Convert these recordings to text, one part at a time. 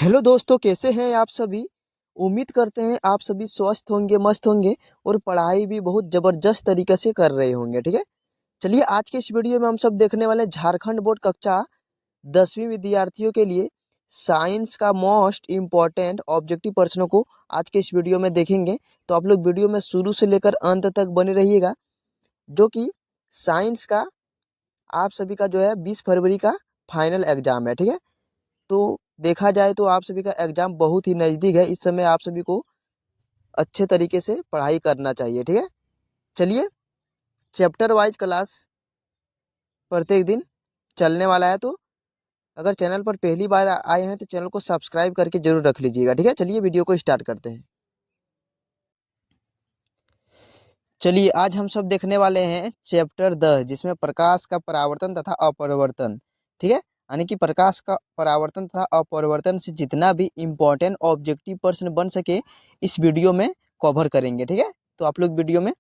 Hello दोस्तों, कैसे हैं आप सभी। उम्मीद करते हैं आप सभी स्वस्थ होंगे, मस्त होंगे और पढ़ाई भी बहुत ज़बरदस्त तरीके से कर रहे होंगे। ठीक है, चलिए आज के इस वीडियो में हम सब देखने वाले हैं झारखंड बोर्ड कक्षा 10वीं विद्यार्थियों के लिए साइंस का मोस्ट इम्पॉर्टेंट ऑब्जेक्टिव प्रश्नों को आज के इस वीडियो में देखेंगे। तो आप लोग वीडियो में शुरू से लेकर अंत तक बने रहिएगा, जो कि साइंस का आप सभी का जो है 20 फरवरी का फाइनल एग्जाम है। ठीक है, तो देखा जाए तो आप सभी का एग्जाम बहुत ही नज़दीक है। इस समय आप सभी को अच्छे तरीके से पढ़ाई करना चाहिए। ठीक है, चलिए चैप्टर वाइज क्लास प्रत्येक दिन चलने वाला है। तो अगर चैनल पर पहली बार आए हैं तो चैनल को सब्सक्राइब करके जरूर रख लीजिएगा। ठीक है, चलिए वीडियो को स्टार्ट करते हैं। चलिए आज हम सब देखने वाले हैं चैप्टर 10, जिसमें प्रकाश का परावर्तन तथा अपवर्तन। ठीक है, यानी कि प्रकाश का परावर्तन तथा अपवर्तन से जितना भी इम्पोर्टेंट ऑब्जेक्टिव प्रश्न बन सके इस वीडियो में कवर करेंगे। ठीक है, तो आप लोग वीडियो में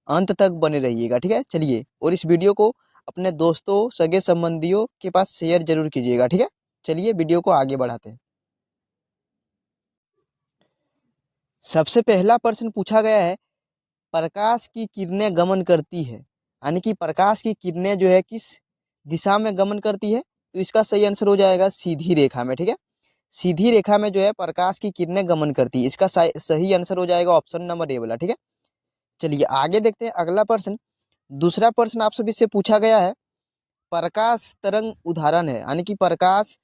अंत तक बने रहिएगा। ठीक है, चलिए और इस वीडियो को अपने दोस्तों सगे संबंधियों के पास शेयर जरूर कीजिएगा। ठीक है, चलिए वीडियो को आगे बढ़ाते हैं। सबसे पहला प्रश्न पूछा गया है, प्रकाश की किरणें गमन करती है, यानी कि प्रकाश की किरणें जो है किस दिशा में गमन करती है। तो इसका सही आंसर हो जाएगा सीधी रेखा में। ठीक है, सीधी रेखा में जो है प्रकाश की किरणें गमन करती है। इसका सही आंसर हो जाएगा ऑप्शन नंबर ए वाला। ठीक है, चलिए आगे देखते हैं अगला प्रश्न। दूसरा प्रश्न आप सभी से पूछा गया है, प्रकाश तरंग उदाहरण है, यानी कि प्रकाश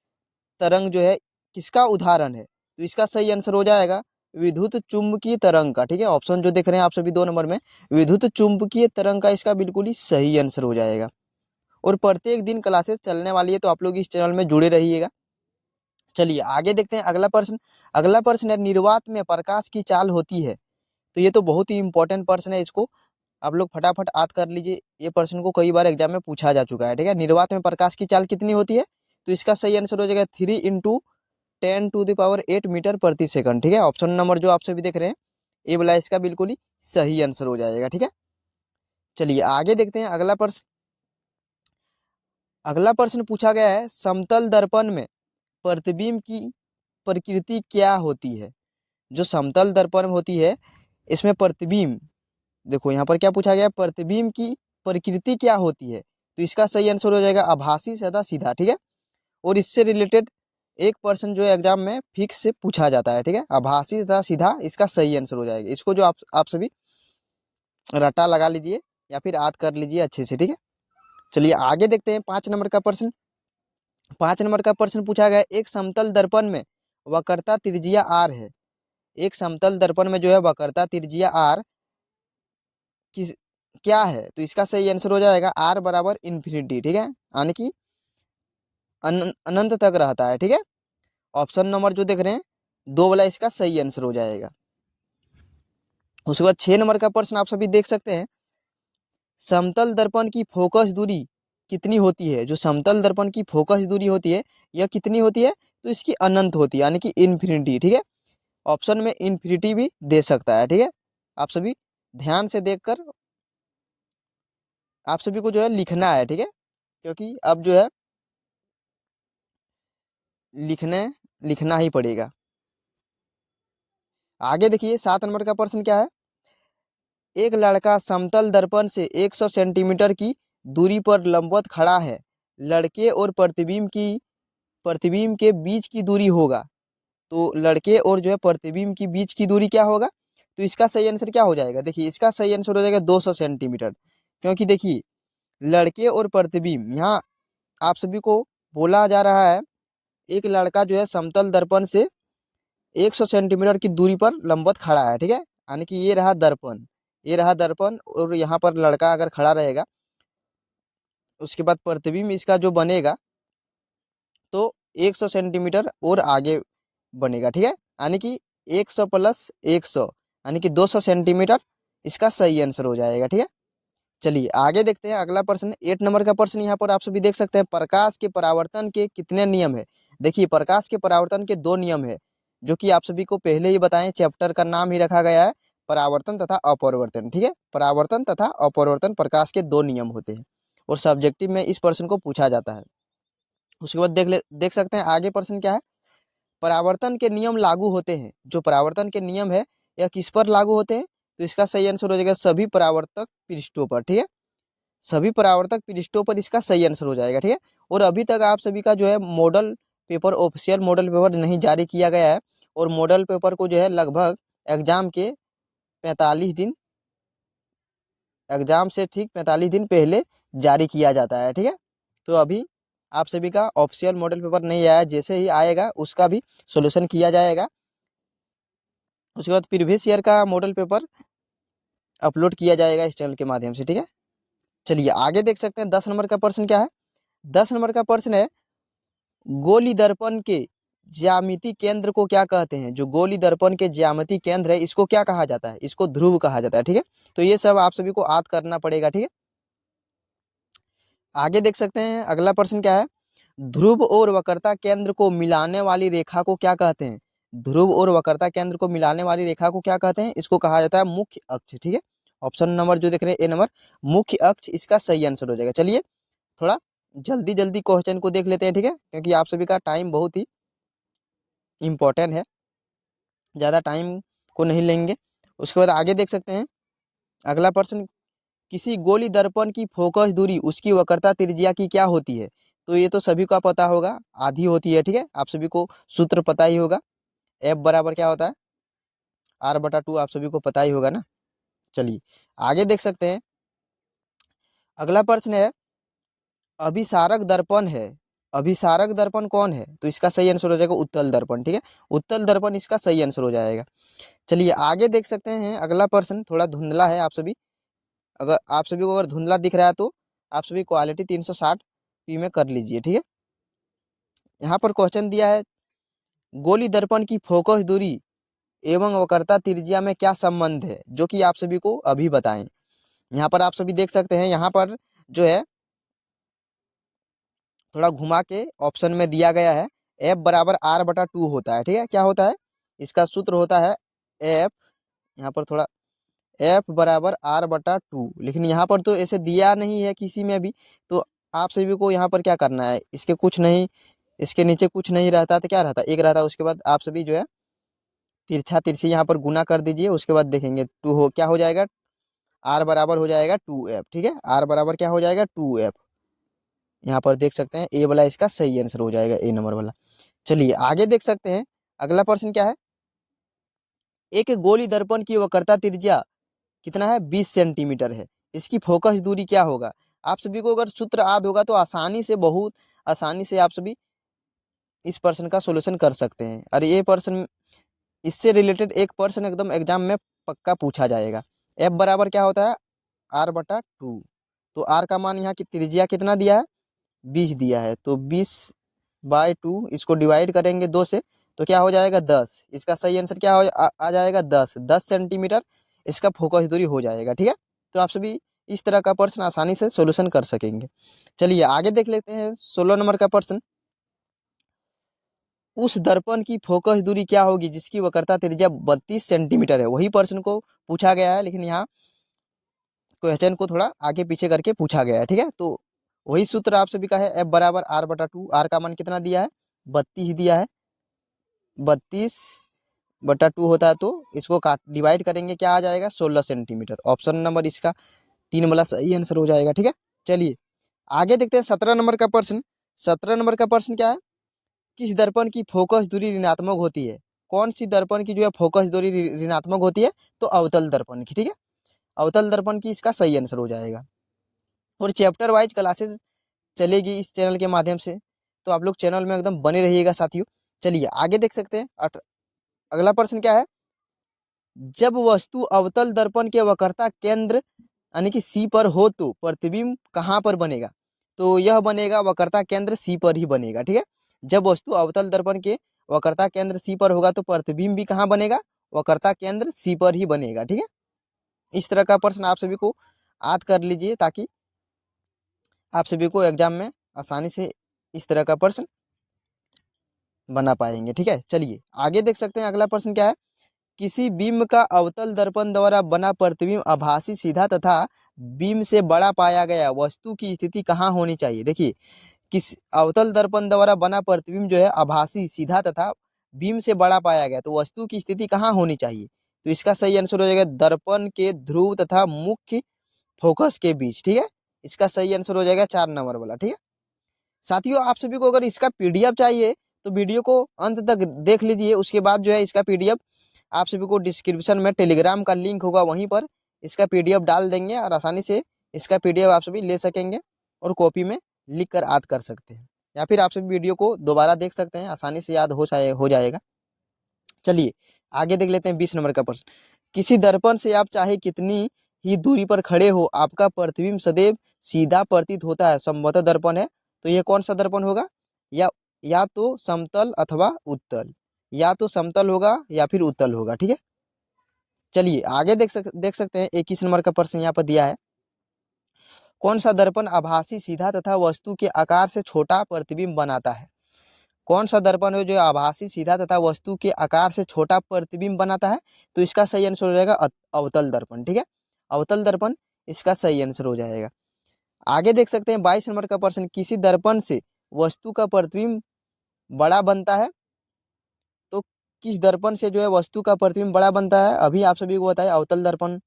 तरंग जो है किसका उदाहरण है। तो इसका सही आंसर हो जाएगा विद्युत चुंबकीय तरंग का। ठीक है, ऑप्शन जो देख रहे हैं आप सभी 2 नंबर में विद्युत चुंबकीय तरंग का इसका बिल्कुल ही सही आंसर हो जाएगा। और प्रत्येक दिन क्लासेस चलने वाली है, तो आप लोग इस चैनल में जुड़े रहिएगा। चलिए आगे देखते हैं अगला प्रश्न। अगला प्रश्न है, निर्वात में प्रकाश की चाल होती है। तो ये तो बहुत ही इंपॉर्टेंट प्रश्न है, इसको आप लोग फटाफट याद कर लीजिए। ये प्रश्न को कई बार एग्जाम में पूछा जा चुका है। ठीक है, निर्वात में प्रकाश की चाल कितनी होती है। तो इसका सही आंसर हो जाएगा 3 × 10⁸ मीटर प्रति सेकंड। ठीक है, ऑप्शन नंबर जो आप सभी देख रहे हैं ए वाला इसका बिल्कुल ही सही आंसर हो जाएगा। ठीक है, चलिए आगे देखते हैं अगला प्रश्न। अगला प्रश्न पूछा गया है, समतल दर्पण में प्रतिबिंब की प्रकृति क्या होती है। जो समतल दर्पण होती है इसमें प्रतिबिंब, देखो यहाँ पर क्या पूछा गया, प्रतिबिंब की प्रकृति क्या होती है। तो इसका सही आंसर हो जाएगा आभासी सदा सीधा। ठीक है, और इससे रिलेटेड एक पर्सन जो एग्जाम में फिक्स से पूछा जाता है। ठीक है, आभासी तथा सीधा इसका सही आंसर हो जाएगा। इसको जो आप सभी रट्टा लगा लीजिए या फिर याद कर लीजिए अच्छे से। ठीक है, चलिए आगे देखते हैं 5 नंबर का प्रश्न। 5 नंबर का प्रश्न पूछा गया, एक समतल दर्पण में वक्रता त्रिज्या आर है। एक समतल दर्पण में जो है वक्रता त्रिज्या आर किस क्या है। तो इसका सही आंसर हो जाएगा आर बराबर इन्फिनिटी। ठीक है, यानी कि अनंत तक रहता है। ठीक है, ऑप्शन नंबर जो देख रहे हैं 2 वाला इसका सही आंसर हो जाएगा। उसके बाद 6 नंबर का प्रश्न आप सभी देख सकते हैं, समतल दर्पण की फोकस दूरी कितनी होती है। जो समतल दर्पण की फोकस दूरी होती है यह कितनी होती है। तो इसकी अनंत होती है, यानी कि इन्फिनिटी। ठीक है, ऑप्शन में इन्फिनिटी भी दे सकता है। ठीक है, आप सभी ध्यान से देखकर आप सभी को जो है लिखना है। ठीक है, क्योंकि अब जो है लिखने लिखना ही पड़ेगा। आगे देखिए 7 नंबर का प्रश्न क्या है, एक लड़का समतल दर्पण से 100 सेंटीमीटर की दूरी पर लंबवत खड़ा है। लड़के और प्रतिबिंब के बीच की दूरी होगा। तो लड़के और जो है प्रतिबिंब की बीच की दूरी क्या होगा। तो इसका सही आंसर क्या हो जाएगा, देखिए इसका सही आंसर हो जाएगा 200 सेंटीमीटर। क्योंकि देखिए लड़के और प्रतिबिंब, यहाँ आप सभी को बोला जा रहा है एक लड़का जो है समतल दर्पण से 100 सेंटीमीटर की दूरी पर लंबवत खड़ा है। ठीक है, यानी कि ये रहा दर्पण, ये रहा दर्पण और यहाँ पर लड़का अगर खड़ा रहेगा, उसके बाद प्रतिबिंब इसका जो बनेगा तो 100 सेंटीमीटर और आगे बनेगा। ठीक है, यानी कि 100 प्लस 100 यानी कि 200 सेंटीमीटर इसका सही आंसर हो जाएगा। ठीक है, चलिए आगे देखते हैं अगला प्रश्न। 8 नंबर का प्रश्न यहाँ पर आप सभी देख सकते हैं, प्रकाश के परावर्तन के कितने नियम है। देखिए प्रकाश के परावर्तन के 2 नियम है, जो कि आप सभी को पहले ही बताएं। चैप्टर का नाम ही रखा गया है परावर्तन तथा अपवर्तन। ठीक है, परावर्तन तथा अपवर्तन प्रकाश के 2 नियम होते हैं और सब्जेक्टिव में इस प्रश्न को पूछा जाता है। उसके बाद देख सकते हैं आगे प्रश्न क्या है, परावर्तन के नियम लागू होते हैं। जो परावर्तन के नियम है यह किस पर लागू होते हैं? तो इसका सही आंसर हो जाएगा सभी परावर्तक पृष्ठों पर। ठीक है, सभी परावर्तक पृष्ठों पर इसका सही आंसर हो जाएगा। ठीक है, और अभी तक आप सभी का जो है model paper, official model paper नहीं जारी किया गया है, और मॉडल पेपर को जो है लगभग एग्जाम के 45 दिन, एग्जाम से ठीक 45 दिन पहले जारी किया जाता है। ठीक है, तो अभी आप सभी का ऑफिशियल मॉडल पेपर नहीं आया, जैसे ही आएगा उसका भी सोल्यूशन किया जाएगा। उसके बाद प्रीवियस ईयर का मॉडल पेपर अपलोड किया जाएगा इस चैनल के माध्यम से। ठीक है, चलिए आगे देख सकते हैं 10 नंबर का प्रश्न क्या है। 10 नंबर का प्रश्न है, गोली दर्पण के ज्यामिति केंद्र को क्या कहते हैं? जो गोली दर्पण के ज्यामिति केंद्र है इसको क्या कहा जाता है? इसको ध्रुव कहा जाता है। ठीक है, तो ये सब आप सभी को याद करना पड़ेगा। ठीक है, आगे देख सकते हैं अगला प्रश्न क्या है, ध्रुव और वक्रता केंद्र को मिलाने वाली रेखा को क्या कहते हैं? ध्रुव और वक्रता केंद्र को मिलाने वाली रेखा को क्या कहते हैं? इसको कहा जाता है मुख्य अक्ष। ठीक है, ऑप्शन नंबर जो देख रहे हैं ए नंबर, मुख्य अक्ष इसका सही आंसर हो जाएगा। चलिए थोड़ा जल्दी जल्दी क्वेश्चन को देख लेते हैं। ठीक है, क्योंकि आप सभी का टाइम बहुत ही इम्पोर्टेंट है, ज़्यादा टाइम को नहीं लेंगे। उसके बाद आगे देख सकते हैं अगला प्रश्न, किसी गोली दर्पण की फोकस दूरी उसकी वक्रता त्रिज्या की क्या होती है? तो ये तो सभी को पता होगा, आधी होती है। ठीक है, आप सभी को सूत्र पता ही होगा, एफ बराबर क्या होता है, R/2, आप सभी को पता ही होगा ना। चलिए आगे देख सकते हैं अगला प्रश्न है, अभिसारक दर्पण है, अभिसारक दर्पण कौन है? तो इसका सही आंसर हो जाएगा उत्तल दर्पण। ठीक है, उत्तल दर्पण इसका सही आंसर हो जाएगा। चलिए आगे देख सकते हैं अगला प्रश्न, थोड़ा धुंधला है आप सभी, अगर आप सभी को अगर धुंधला दिख रहा है तो आप सभी क्वालिटी 360p में कर लीजिए। ठीक है, यहाँ पर क्वेश्चन दिया है, गोली दर्पण की फोकस दूरी एवं वक्रता त्रिज्या में क्या संबंध है? जो कि आप सभी को अभी बताएं। यहाँ पर आप सभी देख सकते हैं, यहाँ पर जो है थोड़ा घुमा के ऑप्शन में दिया गया है, F बराबर R/2 होता है। ठीक है, क्या होता है? इसका सूत्र होता है F, यहाँ पर थोड़ा F बराबर R/2, लेकिन यहाँ पर तो ऐसे दिया नहीं है किसी में भी, तो आप सभी को यहाँ पर क्या करना है, इसके कुछ नहीं, इसके नीचे कुछ नहीं रहता तो क्या रहता, एक रहता। उसके बाद आप सभी जो है तिरछा तिरछी यहाँ पर गुना कर दीजिए, उसके बाद देखेंगे टू हो क्या हो जाएगा, R बराबर हो जाएगा 2F। ठीक है, R बराबर क्या हो जाएगा 2F। यहाँ पर देख सकते हैं ए वाला इसका सही आंसर हो जाएगा, ए नंबर वाला। चलिए आगे देख सकते हैं अगला प्रश्न क्या है, एक गोली दर्पण की वक्रता त्रिज्या कितना है, 20 सेंटीमीटर है, इसकी फोकस दूरी क्या होगा? आप सभी को अगर सूत्र याद होगा तो आसानी से, बहुत आसानी से आप सभी इस प्रश्न का सोल्यूशन कर सकते हैं। और ये प्रश्न, इससे रिलेटेड एक प्रश्न एकदम एग्जाम में पक्का पूछा जाएगा। F बराबर क्या होता है, R/2। तो R का मान यहाँ की त्रिज्या कितना दिया है, 20 दिया है, तो 20/2 इसको डिवाइड करेंगे 2 से, तो क्या हो जाएगा 10। इसका सही आंसर क्या आ जाएगा 10 सेंटीमीटर इसका फोकस दूरी हो जाएगा। ठीक है, तो आप सभी इस तरह का प्रश्न आसानी से सोल्यूशन कर सकेंगे। चलिए आगे देख लेते हैं 16 नंबर का प्रश्न, उस दर्पण की फोकस दूरी क्या होगी जिसकी वक्रता त्रिज्या 32 सेंटीमीटर है? वही प्रश्न को पूछा गया है, लेकिन यहाँ क्वेश्चन को थोड़ा आगे पीछे करके पूछा गया है। ठीक है, तो वही सूत्र आप सभी का है, F बराबर R/2। R का मान कितना दिया है, 32 दिया है, 32/2 होता है, तो इसको काट डिवाइड करेंगे, क्या आ जाएगा 16 सेंटीमीटर। ऑप्शन नंबर इसका 3 वाला सही आंसर हो जाएगा। ठीक है, चलिए आगे देखते हैं 17 नंबर का प्रश्न। 17 नंबर का प्रश्न क्या है, किस दर्पण की फोकस दूरी ऋणात्मक होती है? कौन सी दर्पण की जो है फोकस दूरी ऋणात्मक होती है? तो अवतल दर्पण की। ठीक है, अवतल दर्पण की इसका सही आंसर हो जाएगा। और चैप्टर वाइज क्लासेस चलेगी इस चैनल के माध्यम से, तो आप लोग चैनल में एकदम बने रहिएगा साथियों। चलिए आगे देख सकते हैं अगला प्रश्न क्या है, जब वस्तु अवतल दर्पण के वक्रता केंद्र यानी कि C पर हो तो प्रतिबिंब कहाँ पर बनेगा? तो यह बनेगा वक्रता केंद्र C पर ही बनेगा। ठीक है, जब वस्तु अवतल दर्पण के वक्रता केंद्र C पर होगा तो प्रतिबिंब भी कहाँ बनेगा, वक्रता केंद्र C पर ही बनेगा। ठीक है, इस तरह का प्रश्न आप सभी को याद कर लीजिए, ताकि आप सभी को एग्जाम में आसानी से इस तरह का प्रश्न बना पाएंगे। ठीक है, चलिए आगे देख सकते हैं अगला प्रश्न क्या है, किसी बिंब का अवतल दर्पण द्वारा बना प्रतिबिंब आभासी सीधा तथा बिंब से बड़ा पाया गया वस्तु की स्थिति कहाँ होनी चाहिए? देखिए, किस अवतल दर्पण द्वारा बना प्रतिबिंब जो है आभासी सीधा तथा बीम से बड़ा पाया गया तो वस्तु की स्थिति कहाँ होनी चाहिए? तो इसका सही आंसर हो जाएगा दर्पण के ध्रुव तथा मुख्य फोकस के बीच। ठीक है, इसका सही आंसर हो जाएगा 4 नंबर वाला। ठीक है साथियों, आप सभी को अगर इसका पीडीएफ चाहिए तो वीडियो को अंत तक देख लीजिए। उसके बाद जो है इसका पीडीएफ आप सभी को डिस्क्रिप्शन में टेलीग्राम का लिंक होगा, वहीं पर इसका पीडीएफ डाल देंगे और आसानी से इसका पीडीएफ आप सभी ले सकेंगे और कॉपी में लिख कर याद कर सकते हैं, या फिर आप सभी वीडियो को दोबारा देख सकते हैं, आसानी से याद हो जाएगा। चलिए आगे देख लेते हैं 20 नंबर का प्रश्न। किसी दर्पण से आप चाहे कितनी ही दूरी पर खड़े हो, आपका प्रतिबिंब सदैव सीधा प्रतीत होता है। संभवतः दर्पण है, तो ये कौन सा दर्पण होगा? या तो समतल अथवा उत्तल, या तो समतल होगा या फिर उत्तल होगा। ठीक है, चलिए आगे देख सकते हैं 21 नंबर का प्रश्न यहाँ पर दिया है। कौन सा दर्पण आभासी सीधा तथा वस्तु के आकार से छोटा प्रतिबिंब बनाता है? कौन सा दर्पण है जो आभासी सीधा तथा वस्तु के आकार से छोटा प्रतिबिंब बनाता है? तो इसका सही आंसर हो जाएगा अवतल दर्पण। ठीक है, अवतल दर्पण इसका सही आंसर हो जाएगा। आगे देख सकते हैं 22 नंबर का प्रश्न। किसी दर्पण से वस्तु का प्रतिबिंब बड़ा बनता है, तो किस दर्पण से जो है वस्तु का प्रतिबिंब बड़ा बनता है? अभी आप सभी को बताया अवतल दर्पण।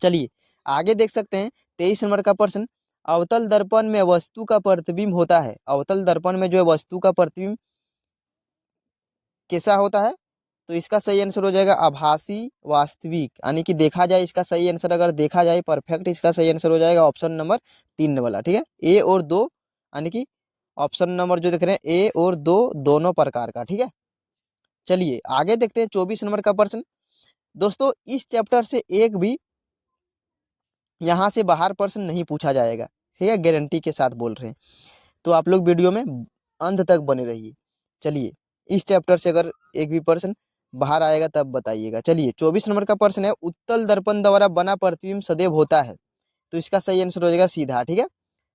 चलिए आगे देख सकते हैं 23 नंबर का प्रश्न। अवतल दर्पण में वस्तु का प्रतिबिंब होता है। अवतल दर्पण में जो है वस्तु का प्रतिबिंब कैसा होता है? तो इसका सही आंसर हो जाएगा आभासी वास्तविक, यानी कि देखा जाए इसका सही आंसर अगर देखा जाए परफेक्ट, इसका सही आंसर हो जाएगा ऑप्शन नंबर 3 वाला। ठीक है, ए और 2, यानी कि ऑप्शन नंबर जो देख रहे हैं ए और 2 दोनों प्रकार का। ठीक है, चलिए आगे देखते हैं 24 नंबर का प्रश्न। दोस्तों इस चैप्टर से एक भी यहाँ से बाहर प्रश्न नहीं पूछा जाएगा, ठीक है, गारंटी के साथ बोल रहे हैं, तो आप लोग वीडियो में अंत तक बने रहिए। चलिए इस चैप्टर से अगर एक भी प्रश्न बाहर आएगा तब बताइएगा। चलिए 24 नंबर का प्रश्न है, उत्तल दर्पण द्वारा बना प्रतिबिंब सदैव होता है। तो इसका सही आंसर हो जाएगा सीधा। ठीक है,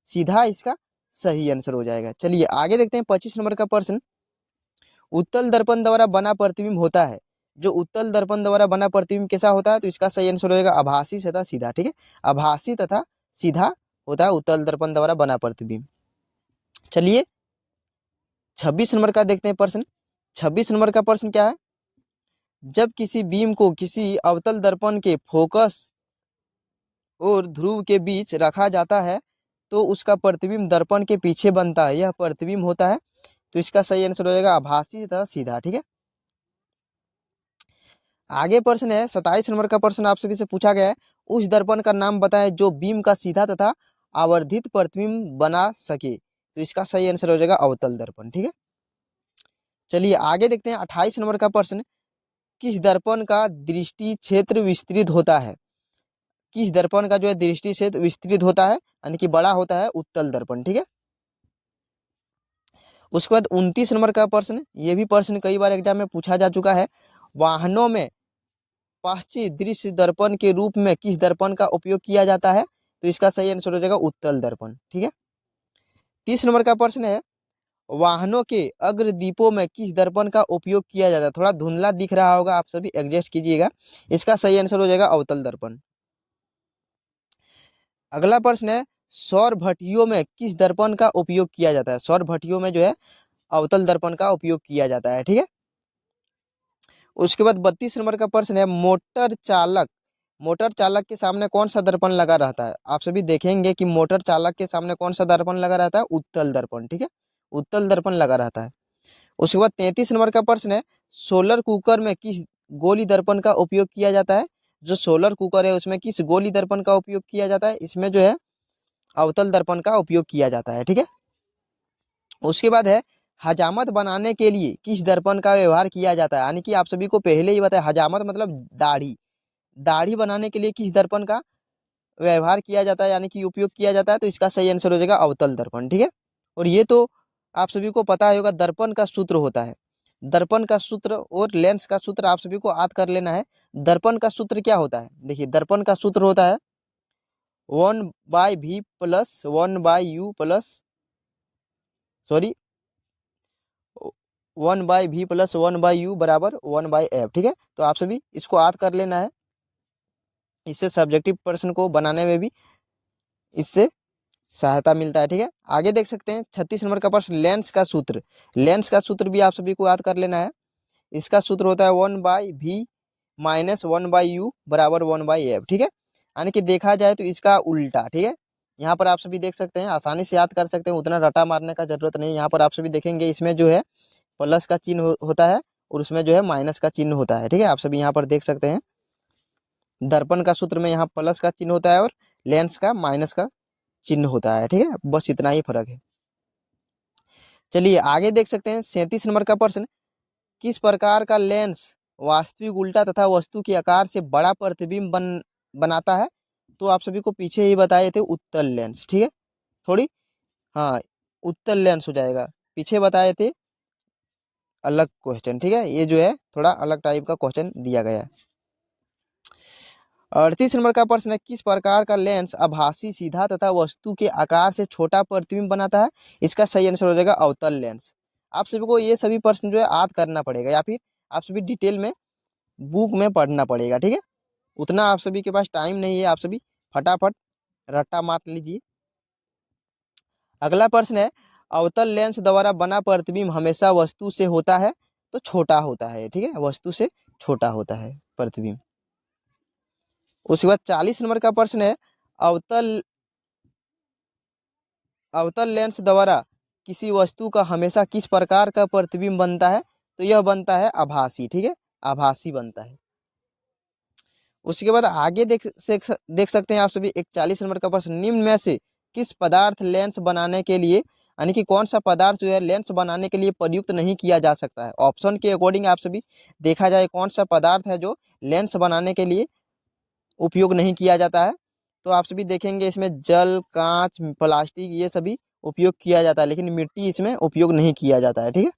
सीधा इसका सही आंसर हो जाएगा। चलिए आगे देखते हैं 25 नंबर का प्रश्न। उत्तल दर्पण द्वारा बना प्रतिबिंब होता है। जो उत्तल दर्पण द्वारा बना प्रतिबिंब कैसा होता है? तो इसका सही आंसर हो जाएगा आभासी तथा सीधा। ठीक है, आभासी तथा सीधा होता है उत्तल दर्पण द्वारा बना प्रतिबिंब। चलिए 26 नंबर का देखते हैं प्रश्न। 26 नंबर का प्रश्न क्या है? जब किसी बीम को किसी अवतल दर्पण के फोकस और ध्रुव के बीच रखा जाता है तो उसका प्रतिबिंब दर्पण के पीछे बनता है, यह प्रतिबिंब होता है। तो इसका सही आंसर हो जाएगा आभासी तथा सीधा। ठीक है, आगे प्रश्न है 27 नंबर का प्रश्न आप सभी से पूछा गया है, उस दर्पण का नाम बताएं जो बीम का सीधा तथा आवर्धित प्रतिबिंब बना सके। तो इसका सही आंसर हो जाएगा अवतल दर्पण। ठीक है, चलिए आगे देखते हैं 28 नंबर का प्रश्न। किस दर्पण का दृष्टि क्षेत्र विस्तृत होता है? किस दर्पण का जो है दृष्टि क्षेत्र विस्तृत होता है, यानी कि बड़ा होता है? उत्तल दर्पण। ठीक है, उसके बाद 29 नंबर का प्रश्न, ये भी प्रश्न कई बार एग्जाम में पूछा जा चुका है। वाहनों में पश्चिम दृश्य दर्पण के रूप में किस दर्पण का उपयोग किया जाता है? तो इसका सही आंसर हो जाएगा उत्तल दर्पण। ठीक है, 30 नंबर का प्रश्न है, वाहनों के अग्रदीपों में किस दर्पण का उपयोग किया जाता है? थोड़ा धुंधला दिख रहा होगा, आप सभी एडजस्ट कीजिएगा। इसका सही आंसर हो जाएगा अवतल दर्पण। अगला प्रश्न है, सौर भट्टियों में किस दर्पण का उपयोग किया जाता है? सौर भट्टियों में जो है अवतल दर्पण का उपयोग किया जाता है। ठीक है, उसके बाद 32 नंबर का प्रश्न है, मोटर चालक के सामने कौन सा दर्पण लगा रहता है? आप सभी देखेंगे कि मोटर चालक के सामने कौन सा दर्पण लगा रहता है? उत्तल दर्पण। ठीक है, उत्तल दर्पण लगा रहता है। उसके बाद 33 नंबर का प्रश्न है, सोलर कुकर में किस गोली दर्पण का उपयोग किया जाता है? जो सोलर कुकर है उसमें किस गोली दर्पण का उपयोग किया जाता है? इसमें जो है अवतल दर्पण का उपयोग किया जाता है। ठीक है, उसके बाद है, हजामत बनाने के लिए किस दर्पण का व्यवहार किया जाता है? यानी कि आप सभी को पहले ही बताया, हजामत मतलब दाढ़ी, दाढ़ी बनाने के लिए किस दर्पण का व्यवहार किया जाता है, यानी कि उपयोग किया जाता है? तो इसका सही आंसर हो जाएगा अवतल दर्पण। ठीक है, और ये तो आप सभी को पता होगा, दर्पण का सूत्र होता है। दर्पण का सूत्र और लेंस का सूत्र आप सभी को याद कर लेना है। दर्पण का सूत्र क्या होता है? देखिए दर्पण का सूत्र होता है 1/v plus 1/u plus, sorry 1/v plus 1/u बराबर 1/f। ठीक है, तो आप सभी इसको याद कर लेना है, इससे सब्जेक्टिव प्रश्न को बनाने में भी इससे सहायता मिलता है। ठीक है, आगे देख सकते हैं 36 नंबर का प्रश्न, लेंस का सूत्र। लेंस का सूत्र भी आप सभी को याद कर लेना है। इसका सूत्र होता है 1/v माइनस 1/u बराबर 1/f। ठीक है, यानी कि देखा जाए तो इसका उल्टा। ठीक है, यहाँ पर आप सभी देख सकते हैं, आसानी से याद कर सकते हैं, उतना रटा मारने का जरूरत नहीं। यहाँ पर आप सभी देखेंगे इसमें जो है प्लस का चिन्ह होता है और उसमें जो है माइनस का चिन्ह होता है। ठीक है, आप सभी यहाँ पर देख सकते हैं, दर्पण का सूत्र में यहाँ प्लस का चिन्ह होता है और लेंस का माइनस का चिन्ह होता है। ठीक है, बस इतना ही फर्क है। चलिए आगे देख सकते हैं 37 नंबर का प्रश्न, किस प्रकार का लेंस वास्तविक उल्टा तथा वस्तु के आकार से बड़ा प्रतिबिंब बनाता है? तो आप सभी को पीछे ही बताए थे उत्तल लेंस। ठीक है, थोड़ी हाँ उत्तल लेंस हो जाएगा, पीछे बताए थे अलग क्वेश्चन। ठीक है, ये जो है थोड़ा अलग टाइप का क्वेश्चन दिया गया है। 38 नंबर का प्रश्न है, किस प्रकार का लेंस आभासी सीधा तथा वस्तु के आकार से छोटा प्रतिबिंब बनाता है? इसका सही आंसर हो जाएगा अवतल लेंस। आप सभी को ये सभी प्रश्न जो है याद करना पड़ेगा या फिर आप सभी डिटेल में बुक में पढ़ना पड़ेगा। ठीक है, उतना आप सभी के पास टाइम नहीं है, आप सभी फटाफट रट्टा मार लीजिए। अगला प्रश्न है, अवतल लेंस द्वारा बना प्रतिबिंब हमेशा वस्तु से होता है तो छोटा होता है। ठीक है, वस्तु से छोटा होता है प्रतिबिंब। उसके बाद 40 नंबर का प्रश्न है, अवतल अवतल लेंस द्वारा किसी वस्तु का हमेशा किस प्रकार का प्रतिबिंब बनता है? तो यह बनता है आभासी। ठीक है, आभासी बनता है। उसके बाद आगे देख सकते हैं आप सभी 41 नंबर का प्रश्न, निम्न में से किस पदार्थ लेंस बनाने के लिए, यानी कि कौन सा पदार्थ जो है लेंस बनाने के लिए प्रयुक्त नहीं किया जा सकता है? ऑप्शन के अकॉर्डिंग आप सभी देखा जाए कौन सा पदार्थ है जो लेंस बनाने के लिए उपयोग नहीं किया जाता है? तो आप सभी देखेंगे इसमें जल, कांच, प्लास्टिक ये सभी उपयोग किया जाता है, लेकिन मिट्टी इसमें उपयोग नहीं किया जाता है। ठीक है,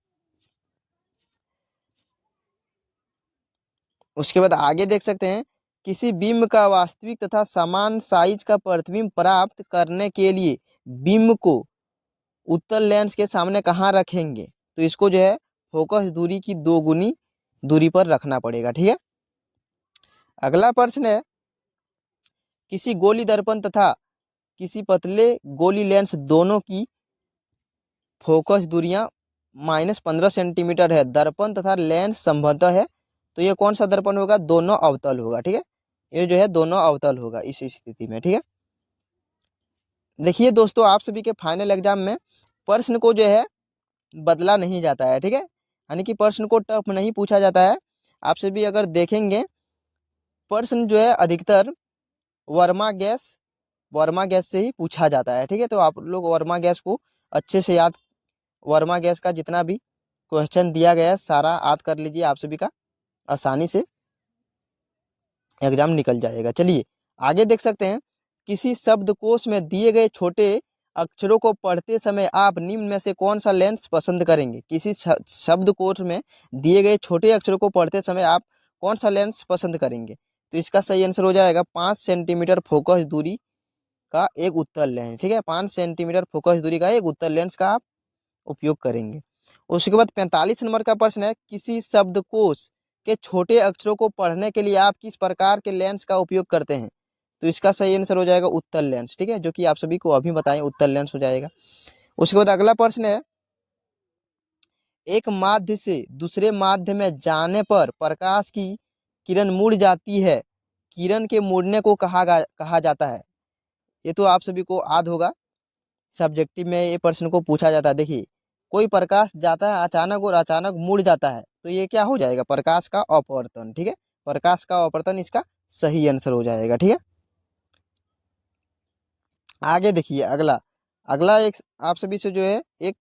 उसके बाद आगे देख सकते हैं, किसी बिंब का वास्तविक तथा समान साइज का प्रतिबिंब प्राप्त करने के लिए बिंब को उत्तल लेंस के सामने कहाँ रखेंगे? तो इसको जो है फोकस दूरी की 2 गुनी दूरी पर रखना पड़ेगा। ठीक है, अगला प्रश्न है, किसी गोली दर्पण तथा किसी पतले गोली लेंस दोनों की फोकस दूरियां -15 सेंटीमीटर है, दर्पण तथा लेंस संबद्ध है, तो ये कौन सा दर्पण होगा? दोनों अवतल होगा। ठीक है, ये जो है दोनों अवतल होगा इस स्थिति में। ठीक है, देखिए दोस्तों, आप सभी के फाइनल एग्जाम में प्रश्न को जो है बदला नहीं जाता है। ठीक है, यानी कि प्रश्न को टफ नहीं पूछा जाता है। आप सभी अगर देखेंगे प्रश्न जो है अधिकतर वर्मा गैस से ही पूछा जाता है। ठीक है, तो आप लोग वर्मा गैस को अच्छे से याद, वर्मा गैस का जितना भी क्वेश्चन दिया गया है सारा याद कर लीजिए, आप सभी का आसानी से एग्जाम निकल जाएगा। चलिए आगे देख सकते हैं, किसी शब्दकोश में दिए गए छोटे अक्षरों को पढ़ते समय आप निम्न में से कौन सा लेंस पसंद करेंगे? किसी शब्दकोश में दिए गए छोटे अक्षरों को पढ़ते समय आप कौन सा लेंस पसंद करेंगे? तो इसका सही आंसर हो जाएगा 5 सेंटीमीटर फोकस दूरी का एक उत्तल लेंस। ठीक है, 5 सेंटीमीटर फोकस दूरी का एक उत्तल लेंस का आप उपयोग करेंगे। उसके बाद 45 नंबर का प्रश्न है, किसी शब्दकोश के छोटे अक्षरों को पढ़ने के लिए आप किस प्रकार के लेंस का उपयोग करते हैं? तो इसका सही आंसर हो जाएगा उत्तल लेंस। ठीक है, जो कि आप सभी को अभी बताएं उत्तल लेंस हो जाएगा। उसके बाद अगला प्रश्न है, एक माध्य से दूसरे माध्य में जाने पर प्रकाश की किरण मुड़ जाती है, किरण के मुड़ने को कहा जाता है। ये तो आप सभी को याद होगा, सब्जेक्टिव में ये प्रश्न को पूछा जाता है। देखिए, कोई प्रकाश जाता है अचानक और अचानक मुड़ जाता है, तो ये क्या हो जाएगा? प्रकाश का अपवर्तन। ठीक है, प्रकाश का अपवर्तन इसका सही आंसर हो जाएगा। ठीक है, आगे देखिए अगला अगला एक आप सभी से जो है एक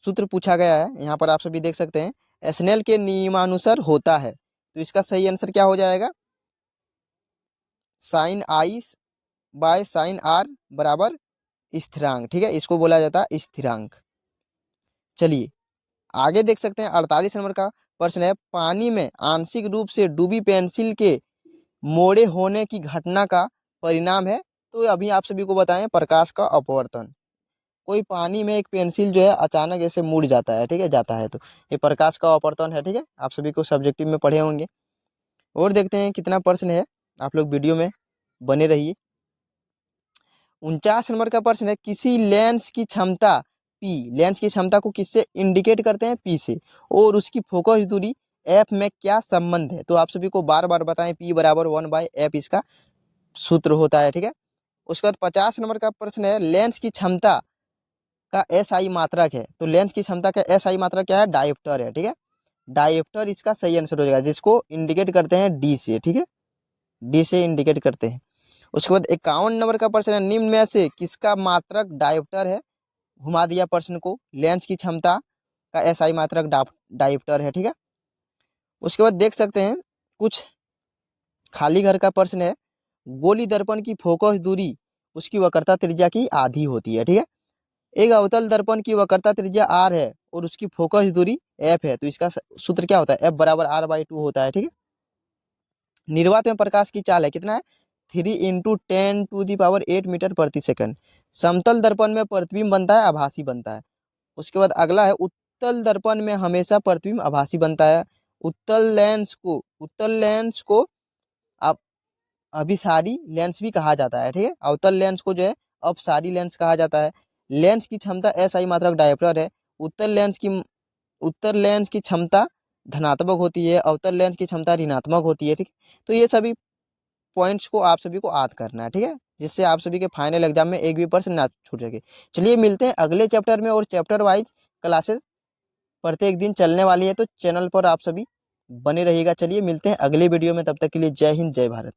सूत्र पूछा गया है, यहाँ पर आप सभी देख सकते हैं, स्नेल के नियमानुसार होता है, तो इसका सही आंसर क्या हो जाएगा? Sine i by sine r बराबर स्थिरांक। ठीक है, इसको बोला जाता है स्थिरांक। चलिए आगे देख सकते हैं 48 नंबर का प्रश्न है, पानी में आंशिक रूप से डूबी पेंसिल के मोड़े होने की घटना का परिणाम है, तो अभी आप सभी को बताएं प्रकाश का अपवर्तन। कोई पानी में एक पेंसिल जो है अचानक ऐसे मुड़ जाता है, ठीक है, जाता है, तो ये प्रकाश का अपवर्तन है। ठीक है, आप सभी को सब्जेक्टिव में पढ़े होंगे। और देखते हैं कितना प्रश्न है, आप लोग वीडियो में बने रहिए। 49 नंबर का प्रश्न है, किसी लेंस की क्षमता P, लेंस की क्षमता को किससे इंडिकेट करते हैं? P से, और उसकी फोकस दूरी F में क्या संबंध है? तो आप सभी को बार बार बताएं, P बराबर 1/F इसका सूत्र होता है, ठीक है। उसके बाद 50 नंबर का प्रश्न है, लेंस की क्षमता का SI मात्रक है। तो लेंस की क्षमता का SI मात्रक क्या है? डायोप्टर है, ठीक है। डायोप्टर इसका सही आंसर हो जाएगा, जिसको इंडिकेट करते हैं D से, ठीक है, D से इंडिकेट करते हैं। उसके बाद 51 नंबर का प्रश्न है, निम्न में से किसका मात्रक डायोप्टर है? घुमा दिया प्रश्न को, लेंस की क्षमता का SI मात्रक डायोप्टर है, ठीक है। उसके बाद देख सकते हैं कुछ खाली घर का प्रश्न है, गोली दर्पण की फोकस दूरी उसकी वक्रता त्रिज्या की आधी होती है, ठीक है। एक अवतल दर्पण की वक्रता त्रिज्या R है और उसकी फोकस दूरी F है, तो इसका सूत्र क्या होता है? F बराबर R/2 होता है, ठीक है। निर्वात में प्रकाश की चाल है, कितना है? 3 × 10⁸ मीटर प्रति सेकंड। समतल दर्पण में प्रतिबिंब बनता है, आभासी बनता है। उसके बाद अगला है, उत्तल दर्पण में हमेशा प्रतिबिंब आभासी बनता है। उत्तल लेंस को आप अभिसारी लेंस भी कहा जाता है, ठीक है। अवतल लेंस को जो है अपसारी लेंस कहा जाता है। लेंस की क्षमता SI मात्रक डायोप्टर है। उत्तल लेंस की क्षमता धनात्मक होती है, अवतल लेंस की क्षमता ऋणात्मक होती है, ठीक है। तो ये सभी पॉइंट्स को आप सभी को याद करना है, ठीक है, जिससे आप सभी के फाइनल एग्जाम में एक भी प्रश्न ना छूट सके। चलिए मिलते हैं अगले चैप्टर में, और चैप्टर वाइज क्लासेस प्रत्येक दिन चलने वाली है, तो चैनल पर आप सभी बने रहिएगा। चलिए मिलते हैं अगले वीडियो में, तब तक के लिए जय हिंद, जय भारत।